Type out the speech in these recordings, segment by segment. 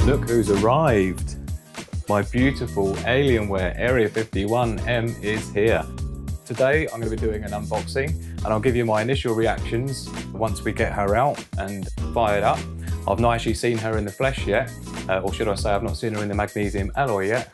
Look who's arrived. My beautiful Alienware Area 51M is here. Today I'm going to be doing an unboxing and I'll give you my initial reactions once we get her out and fired up. I've not actually seen her in the flesh yet, or should I say I've not seen her in the magnesium alloy yet.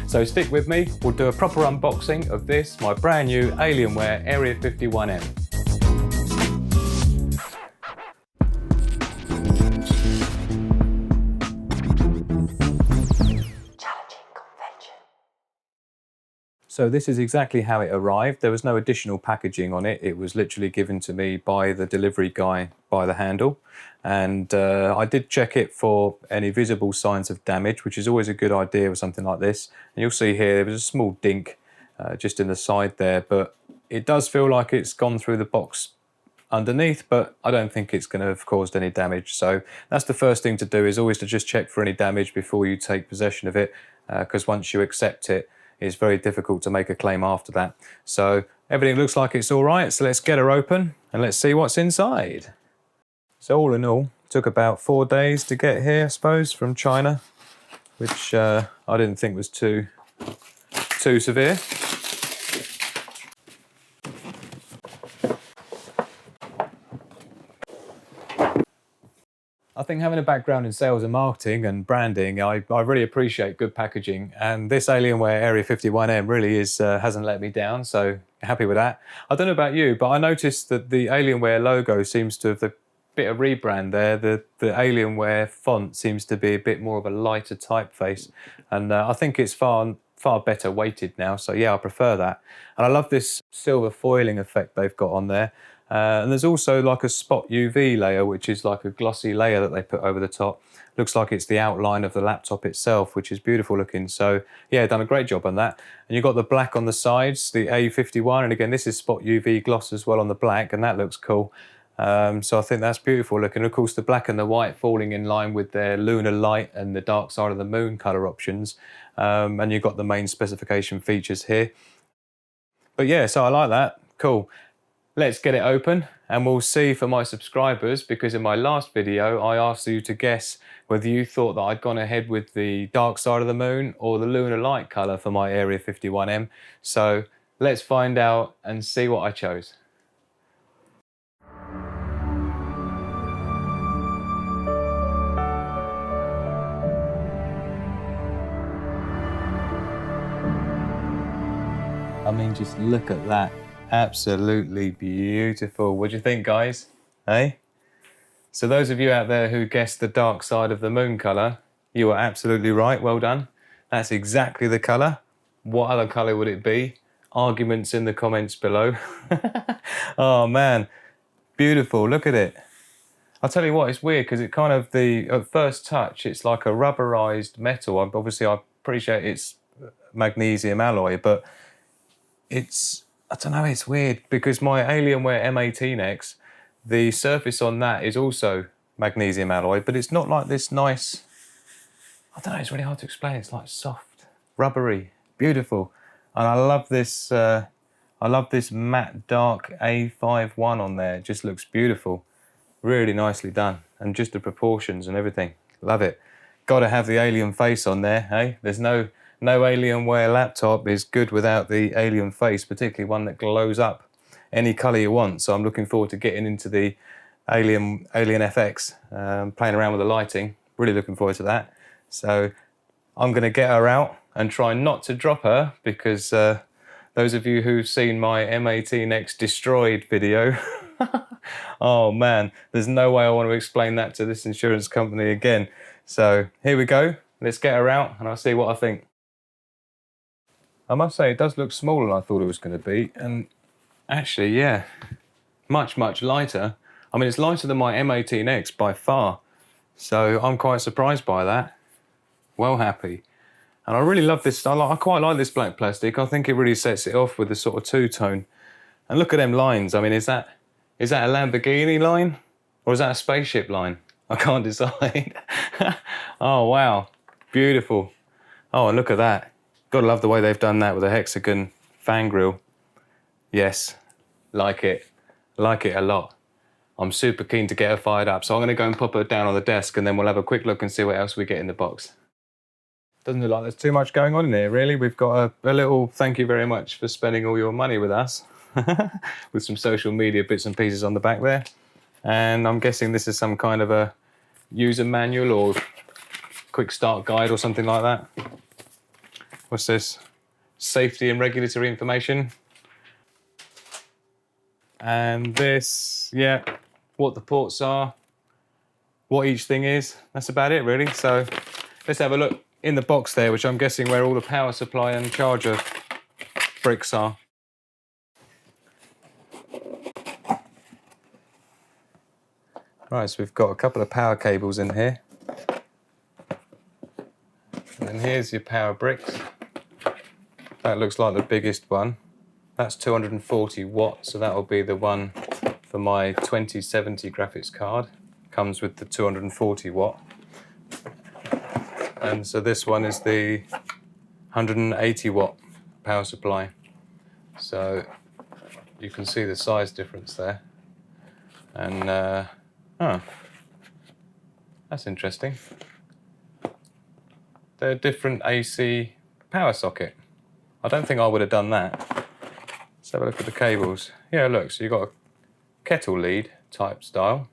So stick with me, we'll do a proper unboxing of this, my brand new Alienware Area 51M. So this is exactly how it arrived. There was no additional packaging on it. It was literally given to me by the delivery guy by the handle. And I did check it for any visible signs of damage, which is always a good idea with something like this. And you'll see here, there was a small dink just in the side there, but it does feel like it's gone through the box underneath, but I don't think it's going to have caused any damage. So that's the first thing to do, is always to just check for any damage before you take possession of it, because once you accept it, it's very difficult to make a claim after that. So everything looks like it's all right, so let's get her open and let's see what's inside. So all in all, took about 4 days to get here, I suppose, from China, which I didn't think was too severe. I think having a background in sales and marketing and branding, I really appreciate good packaging, and this Alienware Area 51M really hasn't let me down, so happy with that. I don't know about you, but I noticed that the Alienware logo seems to have a bit of rebrand there. The Alienware font seems to be a bit more of a lighter typeface, and I think it's far better weighted now, so yeah, I prefer that. And I love this silver foiling effect they've got on there. And there's also like a spot UV layer, which is like a glossy layer that they put over the top. Looks like it's the outline of the laptop itself, which is beautiful looking. So yeah, done a great job on that. And you've got the black on the sides, the A51, and again, this is spot UV gloss as well on the black, and that looks cool. So I think that's beautiful looking. Of course, the black and the white falling in line with their lunar light and the dark side of the moon color options. And you've got the main specification features here. But yeah, so I like that, cool. Let's get it open and we'll see for my subscribers, because in my last video I asked you to guess whether you thought that I'd gone ahead with the dark side of the moon or the lunar light colour for my Area 51M. So let's find out and see what I chose. I mean, just look at that. Absolutely beautiful. What do you think, guys? Hey? So those of you out there who guessed the dark side of the moon colour, you are absolutely right. Well done. That's exactly the colour. What other colour would it be? Arguments in the comments below. Oh man, beautiful. Look at it. I'll tell you what, it's weird because it kind of, at first touch, it's like a rubberized metal. Obviously, I appreciate it's magnesium alloy, but I don't know, it's weird because my Alienware M18X, the surface on that is also magnesium alloy, but it's not like this nice, I don't know, it's really hard to explain. It's like soft, rubbery, beautiful. And I love this matte dark A51 on there. It just looks beautiful. Really nicely done. And just the proportions and everything. Love it. Got to have the alien face on there, hey? There's no Alienware laptop is good without the alien face, particularly one that glows up any colour you want. So I'm looking forward to getting into the Alien FX, playing around with the lighting. Really looking forward to that. So I'm going to get her out and try not to drop her, because those of you who've seen my M18X destroyed video, oh man, there's no way I want to explain that to this insurance company again. So here we go. Let's get her out and I'll see what I think. I must say, it does look smaller than I thought it was going to be, and actually, yeah, much lighter. I mean, it's lighter than my M18X by far, so I'm quite surprised by that. Well happy. And I really love this. I quite like this black plastic. I think it really sets it off with the sort of two-tone. And look at them lines. I mean, is that a Lamborghini line or is that a spaceship line? I can't decide. Oh, wow. Beautiful. Oh, and look at that. Gotta love the way they've done that with a hexagon fan grille. Yes, like it a lot. I'm super keen to get her fired up. So I'm gonna go and pop her down on the desk and then we'll have a quick look and see what else we get in the box. Doesn't look like there's too much going on in here, really. We've got a little thank you very much for spending all your money with us with some social media bits and pieces on the back there. And I'm guessing this is some kind of a user manual or quick start guide or something like that. What's this? Safety and regulatory information. And this, yeah, what the ports are, what each thing is. That's about it, really. So let's have a look in the box there, which I'm guessing where all the power supply and charger bricks are. Right, so we've got a couple of power cables in here. And then here's your power bricks. That looks like the biggest one. That's 240 watts, so that will be the one for my 2070 graphics card. Comes with the 240 watt. And so this one is the 180 watt power supply. So you can see the size difference there. And that's interesting. They're a different AC power socket. I don't think I would have done that. Let's have a look at the cables. Yeah, look, so you've got a kettle lead type style.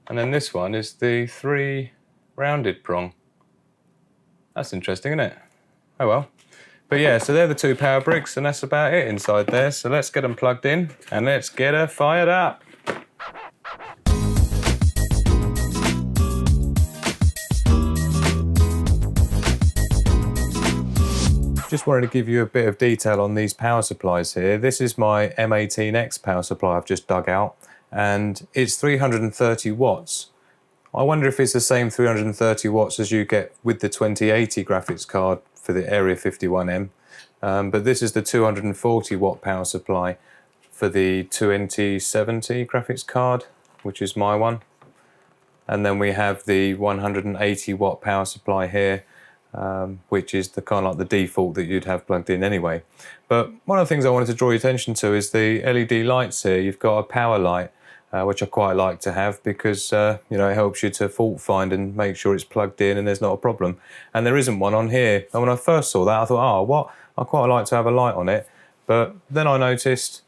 And then this one is the 3 rounded prong. That's interesting, isn't it? Oh well. But yeah, so they're the 2 power bricks and that's about it inside there. So let's get them plugged in and let's get her fired up. Just wanted to give you a bit of detail on these power supplies here. This is my M18X power supply I've just dug out, and it's 330 watts. I wonder if it's the same 330 watts as you get with the 2080 graphics card for the Area 51M, but this is the 240 watt power supply for the 2070 graphics card, which is my one. And then we have the 180 watt power supply here, which is the kind of like the default that you'd have plugged in anyway. But one of the things I wanted to draw your attention to is the LED lights here. You've got a power light, which I quite like to have because you know, it helps you to fault find and make sure it's plugged in and there's not a problem. And there isn't one on here. And when I first saw that, I thought, oh, what? I quite like to have a light on it. But then I noticed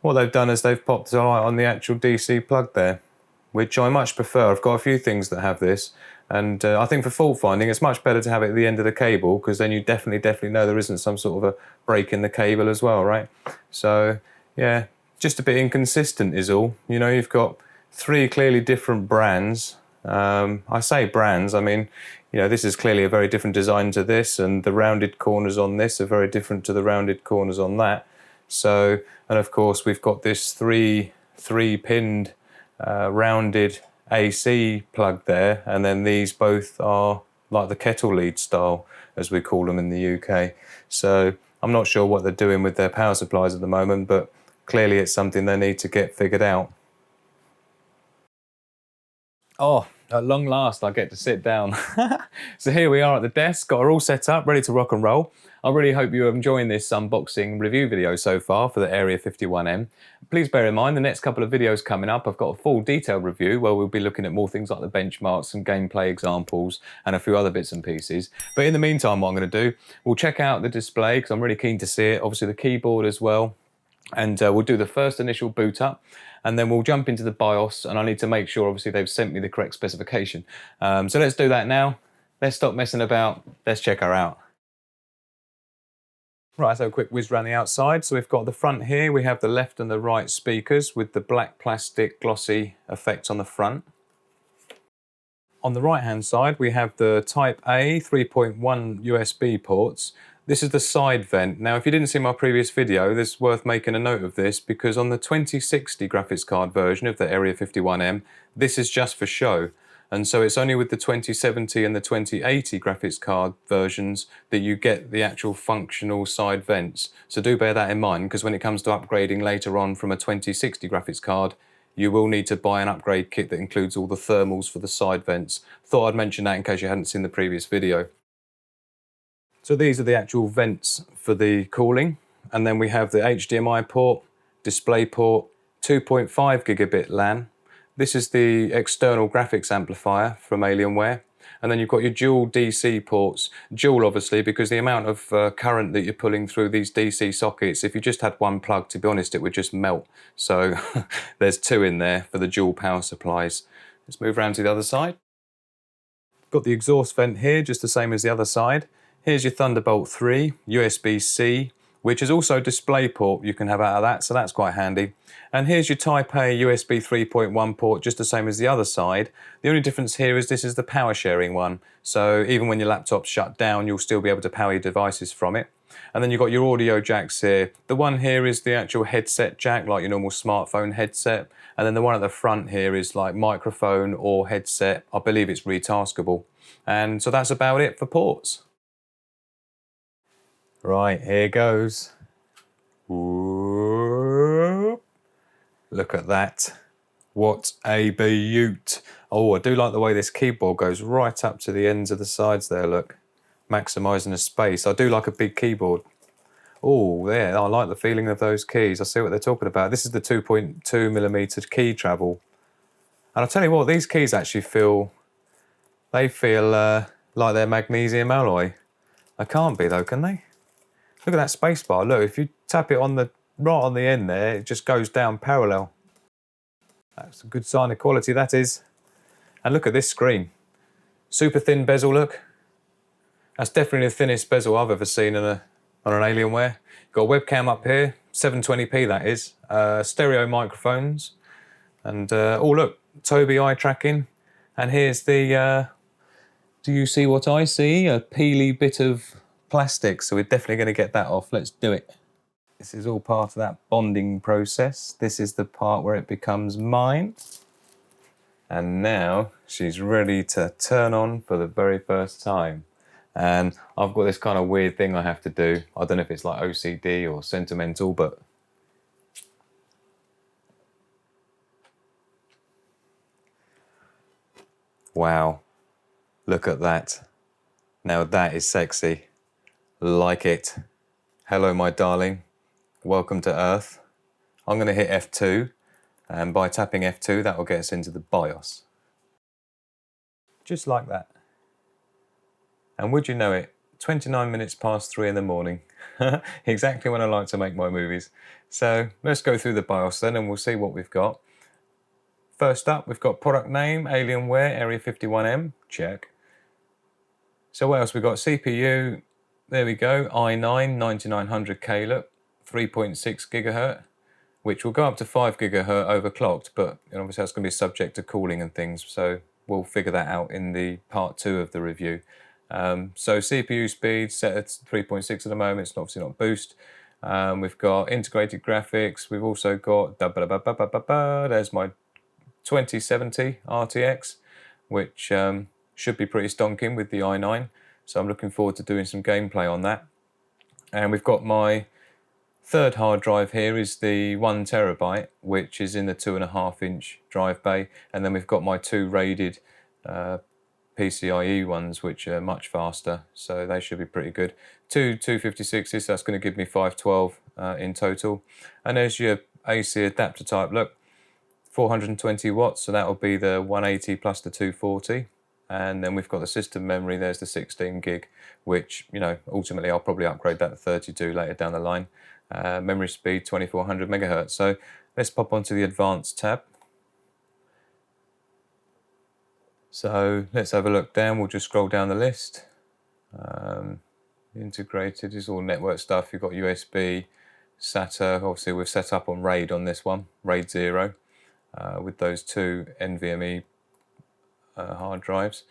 what they've done is they've popped a light on the actual DC plug there, which I much prefer. I've got a few things that have this. And I think for fault finding, it's much better to have it at the end of the cable because then you definitely know there isn't some sort of a break in the cable as well, right? So, yeah, just a bit inconsistent is all. You know, you've got 3 clearly different brands. I say brands, I mean, you know, this is clearly a very different design to this, and the rounded corners on this are very different to the rounded corners on that. So, and of course, we've got this three-pinned rounded AC plug there, and then these both are like the kettle lead style, as we call them in the UK. So I'm not sure what they're doing with their power supplies at the moment, but clearly it's something they need to get figured out. Oh, at long last I get to sit down. So here we are at the desk, got her all set up, ready to rock and roll. I really hope you're enjoying this unboxing review video so far for the Area 51M. Please bear in mind the next couple of videos coming up, I've got a full detailed review where we'll be looking at more things like the benchmarks, some gameplay examples and a few other bits and pieces. But in the meantime, what I'm going to do, we'll check out the display because I'm really keen to see it, obviously the keyboard as well. And we'll do the first initial boot up and then we'll jump into the BIOS, and I need to make sure obviously they've sent me the correct specification. So let's do that now. Let's stop messing about. Let's check her out. Right, so a quick whiz around the outside. So we've got the front here, we have the left and the right speakers with the black plastic glossy effect on the front. On the right hand side we have the Type A 3.1 USB ports. This is the side vent. Now if you didn't see my previous video, it's worth making a note of this because on the 2060 graphics card version of the Area 51M, this is just for show. And so it's only with the 2070 and the 2080 graphics card versions that you get the actual functional side vents. So do bear that in mind because when it comes to upgrading later on from a 2060 graphics card, you will need to buy an upgrade kit that includes all the thermals for the side vents. Thought I'd mention that in case you hadn't seen the previous video. So these are the actual vents for the cooling. And then we have the HDMI port, display port, 2.5 gigabit LAN, This is the external graphics amplifier from Alienware. And then you've got your dual DC ports. Dual, obviously, because the amount of current that you're pulling through these DC sockets, if you just had one plug, to be honest, it would just melt. So there's two in there for the dual power supplies. Let's move around to the other side. Got the exhaust vent here, just the same as the other side. Here's your Thunderbolt 3, USB-C, which is also DisplayPort you can have out of that, so that's quite handy. And here's your Type A USB 3.1 port, just the same as the other side. The only difference here is this is the power sharing one, so even when your laptop's shut down, you'll still be able to power your devices from it. And then you've got your audio jacks here. The one here is the actual headset jack, like your normal smartphone headset. And then the one at the front here is like microphone or headset. I believe it's retaskable. And so that's about it for ports. Right, here goes. Whoop. Look at that. What a beaut. Oh, I do like the way this keyboard goes right up to the ends of the sides there, look. Maximising the space. I do like a big keyboard. Oh, yeah, I like the feeling of those keys. I see what they're talking about. This is the 2.2mm key travel. And I'll tell you what, these keys actually feel, like they're magnesium alloy. They can't be though, can they? Look at that space bar. Look, if you tap it on right on the end there, it just goes down parallel. That's a good sign of quality, that is. And look at this screen. Super thin bezel, look. That's definitely the thinnest bezel I've ever seen on an Alienware. Got a webcam up here, 720p that is. Stereo microphones. And, oh look, Tobii eye tracking. And here's the, do you see what I see? A peely bit of plastic, so we're definitely going to get that off. Let's do it. This is all part of that bonding process. This is the part where it becomes mine. And now she's ready to turn on for the very first time. And I've got this kind of weird thing I have to do. I don't know if it's like OCD or sentimental, but wow, look at that. Now that is sexy. Like it. Hello, my darling. Welcome to Earth. I'm going to hit F2, and by tapping F2, that will get us into the BIOS. Just like that. And would you know it, 29 minutes past 3 in the morning. Exactly when I like to make my movies. So let's go through the BIOS then, and we'll see what we've got. First up, we've got product name, Alienware, Area 51M, check. So what else? We've got CPU, there we go, i9 9900K, look, 3.6 gigahertz, which will go up to 5 gigahertz overclocked, but obviously that's going to be subject to cooling and things, so we'll figure that out in the part 2 of the review. So CPU speed set at 3.6 at the moment, it's obviously not boost. We've got integrated graphics, we've also got, there's my 2070 RTX, which should be pretty stonking with the i9. So I'm looking forward to doing some gameplay on that. And we've got my third hard drive here is the 1 terabyte, which is in the 2.5-inch drive bay. And then we've got my 2 rated PCIe ones, which are much faster. So they should be pretty good. 2 256s, that's going to give me 512 in total. And there's your AC adapter type, look, 420 watts. So that will be the 180 plus the 240. And then we've got the system memory, there's the 16 gig, which, ultimately I'll probably upgrade that to 32 later down the line. Memory speed 2400 megahertz. So let's pop onto the advanced tab. So let's have a look down, we'll just scroll down the list. Integrated is all network stuff, you've got USB, SATA, obviously we've set up on RAID on this one, RAID 0, with those 2 NVMe hard drives.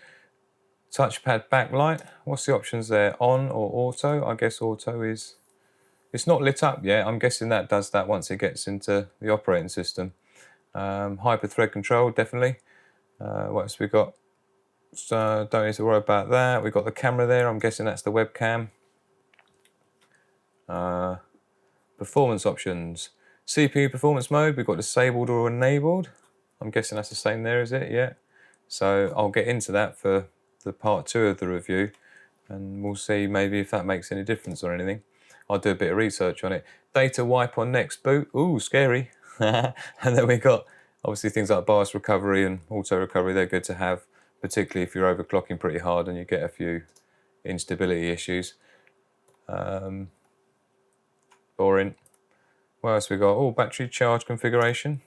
Touchpad backlight, what's the options there? On or auto? I guess auto is, it's not lit up yet, I'm guessing that does that once it gets into the operating system. Hyper thread control, definitely. What else we got? So don't need to worry about that. We've got the camera there, I'm guessing that's the webcam. Performance options. CPU performance mode, we've got disabled or enabled. I'm guessing that's the same there, is it? Yeah. So I'll get into that for the part 2 of the review, and we'll see maybe if that makes any difference or anything. I'll do a bit of research on it. Data wipe on next boot. Ooh, scary. And then we got Obviously things like BIOS recovery and auto recovery, they're good to have, particularly if you're overclocking pretty hard and you get a few instability issues. Boring. What else we got? Oh, battery charge configuration.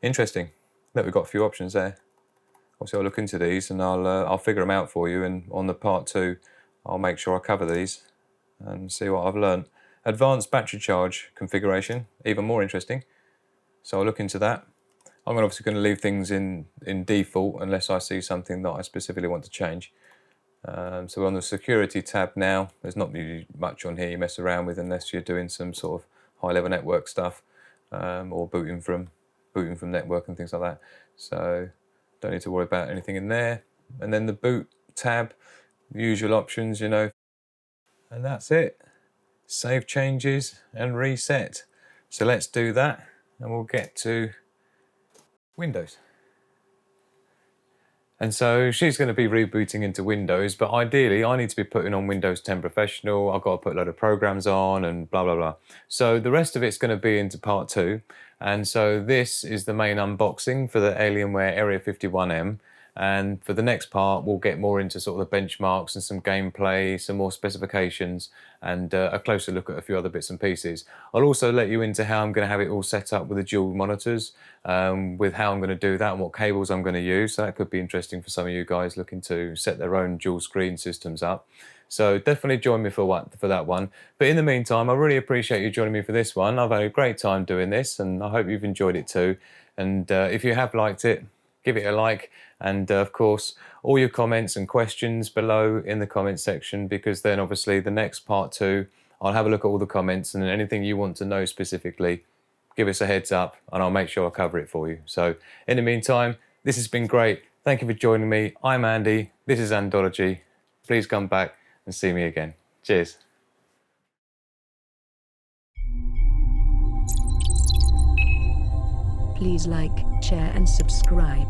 Interesting. Look, we've got a few options there. Obviously I'll look into these and I'll figure them out for you, and on the part 2 I'll make sure I cover these and see what I've learned. Advanced battery charge configuration, even more interesting. So I'll look into that. I'm obviously going to leave things in default unless I see something that I specifically want to change. So we're on the security tab now. There's not really much on here you mess around with unless you're doing some sort of high-level network stuff, or booting from network and things like that. So don't need to worry about anything in there. And then the boot tab, the usual options, you know. And that's it. Save changes and reset. So let's do that and we'll get to Windows. And so she's going to be rebooting into Windows, but ideally I need to be putting on Windows 10 Professional. I've got to put a load of programs on and blah, blah, blah. So the rest of it's going to be into part 2. And so this is the main unboxing for the Alienware Area 51M. And for the next part, we'll get more into sort of the benchmarks and some gameplay, some more specifications, and a closer look at a few other bits and pieces. I'll also let you into how I'm going to have it all set up with the dual monitors, with how I'm going to do that and what cables I'm going to use. So that could be interesting for some of you guys looking to set their own dual screen systems up. So definitely join me for that one. But in the meantime, I really appreciate you joining me for this one. I've had a great time doing this, and I hope you've enjoyed it too. And if you have liked it, give it a like, and of course all your comments and questions below in the comment section, because then obviously the next part 2 I'll have a look at all the comments, and anything you want to know specifically, give us a heads up and I'll make sure I cover it for you. So in the meantime, this has been great. Thank you for joining me. I'm Andy, this is Andology. Please come back and see me again. Cheers. Please like, share and subscribe.